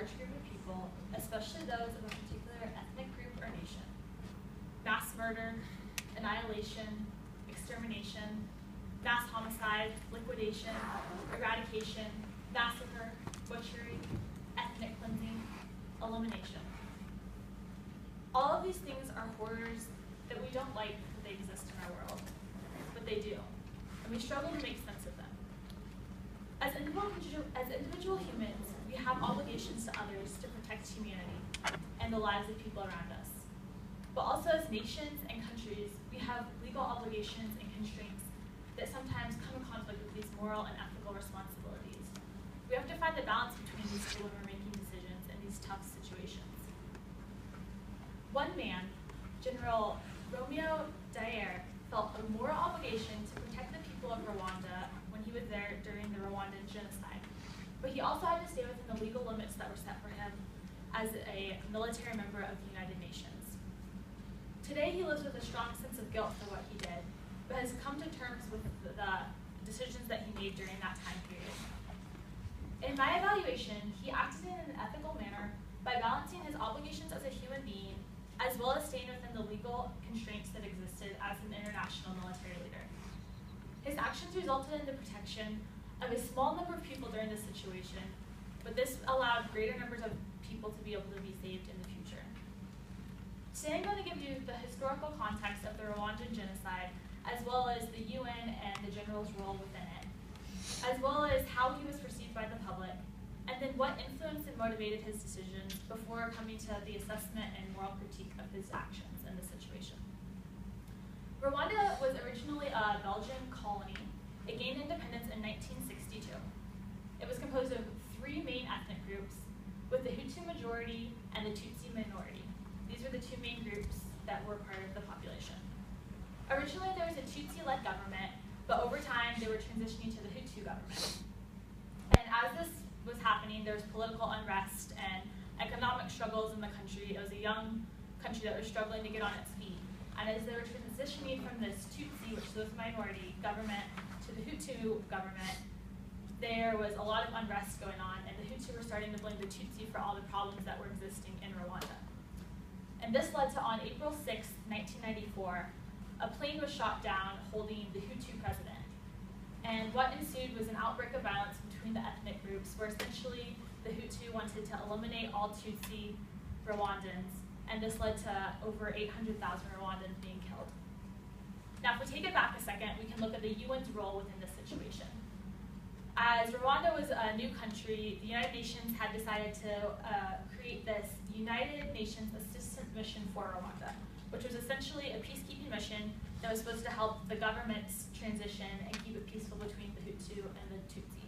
large group of people, especially those of a particular ethnic group or nation. Mass murder, annihilation, extermination, mass homicide, liquidation, eradication, massacre, butchery, ethnic cleansing, elimination. All of these things are horrors that we don't like that they exist in our world, but they do, and we struggle to make sense of them. As individual humans, we have obligations to others to protect humanity and the lives of people around us. But also as nations and countries, we have legal obligations and constraints that sometimes come in conflict with these moral and ethical responsibilities. We have to find the balance between these two when we're making decisions in these tough situations. One man, General Romeo Dallaire, felt a moral obligation to protect the people of Rwanda when he was there during the Rwandan genocide. But he also had to stay within the legal limits that were set for him as a military member of the United Nations. Today he lives with a strong sense of guilt for what he did, but has come to terms with the decisions that he made during that time period. In my evaluation, he acted in an ethical manner by balancing his obligations as a human being as well as staying within the legal constraints that existed as an international military leader. His actions resulted in the protection of a small number of people during this situation, but this allowed greater numbers of people to be able to be saved in the future. Today I'm going to give you the historical context of the Rwandan genocide, as well as the UN and the general's role within it, as well as how he was perceived by the public, and then what influenced and motivated his decisions before coming to the assessment and moral critique of his actions in the situation. Rwanda was originally a Belgian colony. It gained independence in 1962. It was composed of three main ethnic groups, with the Hutu majority and the Tutsi minority. These were the two main groups that were part of the population. Originally, there was a Tutsi-led government, but over time, they were transitioning to the Hutu government. And as this was happening, there was political unrest and economic struggles in the country. It was a young country that was struggling to get on its feet. And as they were transitioning from this Tutsi, which was a minority government, to the Hutu government, there was a lot of unrest going on, and the Hutu were starting to blame the Tutsi for all the problems that were existing in Rwanda. And this led to, on April 6, 1994, a plane was shot down holding the Hutu president. And what ensued was an outbreak of violence between the ethnic groups, where essentially the Hutu wanted to eliminate all Tutsi Rwandans, and this led to over 800,000 Rwandans being killed. Now, if we take it back a second, we can look at the UN's role within this situation. As Rwanda was a new country, the United Nations had decided to create this United Nations Assistance Mission for Rwanda, which was essentially a peacekeeping mission that was supposed to help the government's transition and keep it peaceful between the Hutu and the Tutsi.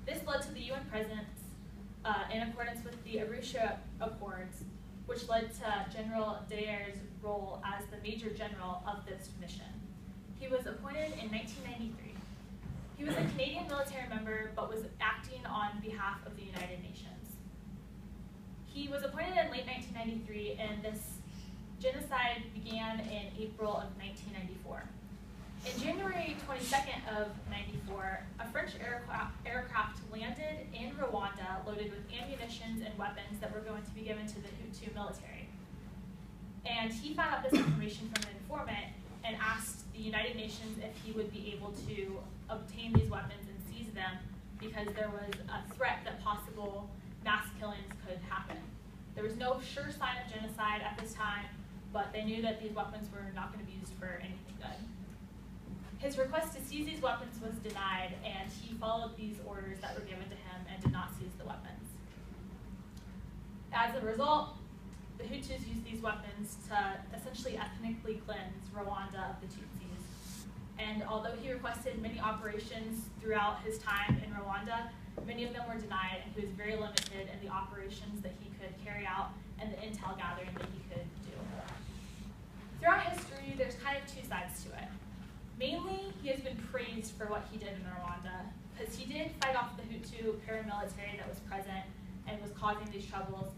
This led to the UN presence in accordance with the Arusha Accords, which led to General Dallaire's role as the Major General of this mission. He was appointed in 1993. He was a Canadian military member, but was acting on behalf of the United Nations. He was appointed in late 1993, and this genocide began in April of 1994. In January 22nd of 94, a French aircraft landed in Rwanda loaded with ammunition and weapons that were going to be given to the Hutu military. And he found out this information from an informant and asked the United Nations if he would be able to obtain these weapons and seize them because there was a threat that possible mass killings could happen. There was no sure sign of genocide at this time, but they knew that these weapons were not going to be used for anything good. His request to seize these weapons was denied, and he followed these orders that were given to him and did not seize the weapons. As a result, the Hutus used these weapons to essentially ethnically cleanse Rwanda of the Tutsis. And although he requested many operations throughout his time in Rwanda, many of them were denied, and he was very limited in the operations that he could carry out and the intel gathering that he could do. Throughout history, there's kind of two sides to it. Mainly, he has been praised for what he did in Rwanda, because he did fight off the Hutu paramilitary that was present and was causing these troubles.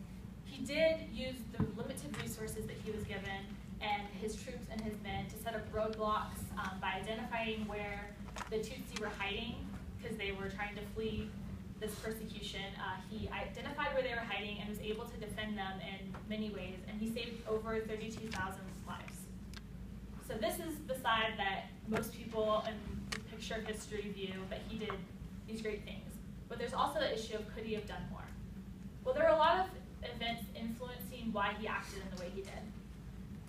He did use the limited resources that he was given and his troops and his men to set up roadblocks by identifying where the Tutsi were hiding, because they were trying to flee this persecution, he identified where they were hiding and was able to defend them in many ways, and he saved over 32,000 lives. So this is the side that most people in the picture of history view, that he did these great things. But there's also the issue of, could he have done more? Well, there are a lot of events influencing why he acted in the way he did.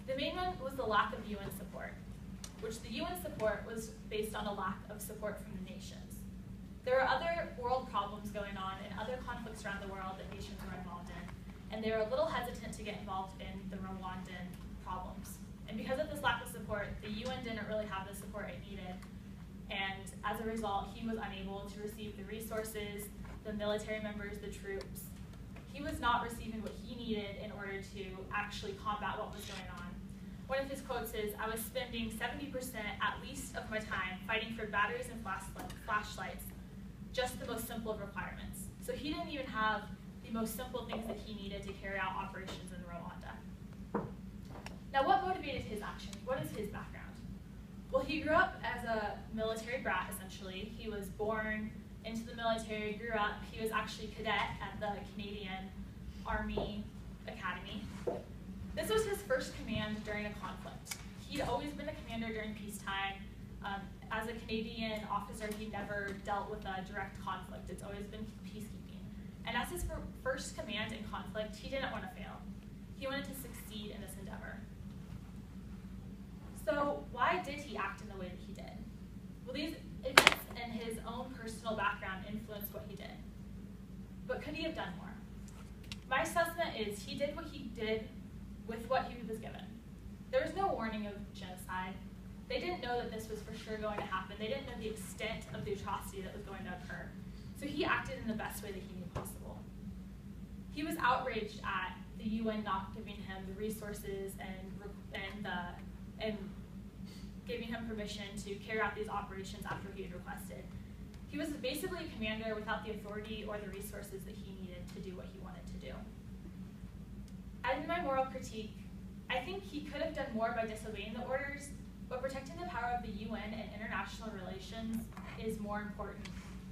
The main one was the lack of UN support, which the UN support was based on a lack of support from the nations. There were other world problems going on and other conflicts around the world that nations were involved in, and they were a little hesitant to get involved in the Rwandan problems. And because of this lack of support, the UN didn't really have the support it needed, and as a result, he was unable to receive the resources, the military members, the troops. He was not receiving what he needed in order to actually combat what was going on. One of his quotes is, "I was spending 70% at least of my time fighting for batteries and flashlights, just the most simple of requirements." So he didn't even have the most simple things that he needed to carry out operations in Rwanda. Now, what motivated his action? What is his background? Well, he grew up as a military brat, essentially. He was born into the military, grew up. He was actually a cadet at the Canadian Army Academy. This was his first command during a conflict. He'd always been a commander during peacetime. As a Canadian officer, he never dealt with a direct conflict. It's always been peacekeeping. And as his first command in conflict, he didn't want to fail. He wanted to succeed in this endeavor. So why did he act in the way that he did? Well, these events and his own personal background influenced what he did. But could he have done more? My assessment is he did what he did with what he was given. There was no warning of genocide. They didn't know that this was for sure going to happen. They didn't know the extent of the atrocity that was going to occur. So he acted in the best way that he knew possible. He was outraged at the UN not giving him the resources and giving him permission to carry out these operations after he had requested. He was basically a commander without the authority or the resources that he needed to do what he wanted to do. In my moral critique, I think he could have done more by disobeying the orders, but protecting the power of the UN and international relations is more important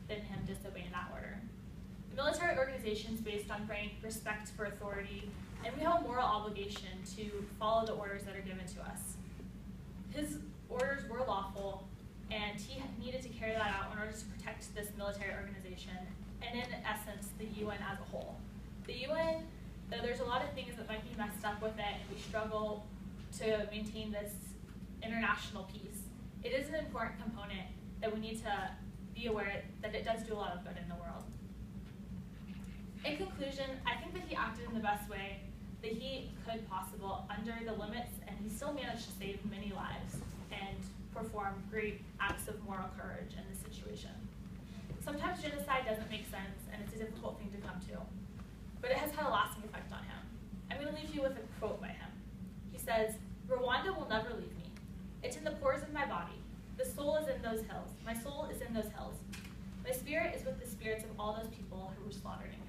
than him disobeying that order. The military organization is based on rank, respect for authority, and we have a moral obligation to follow the orders that are given to us. His orders were lawful, and he needed to carry that out in order to protect this military organization, and in essence, the UN as a whole. The UN, though there's a lot of things that might be messed up with it, and we struggle to maintain this international peace, it is an important component that we need to be aware that it does do a lot of good in the world. In conclusion, I think that he acted in the best way that he could possible under the limits, and he still managed to save many lives and perform great acts of moral courage in this situation. Sometimes genocide doesn't make sense, and it's a difficult thing to come to, but it has had a lasting effect on him. I'm going to leave you with a quote by him. He says, "Rwanda will never leave me. It's in the pores of my body. The soul is in those hills. My soul is in those hills. My spirit is with the spirits of all those people who were slaughtered in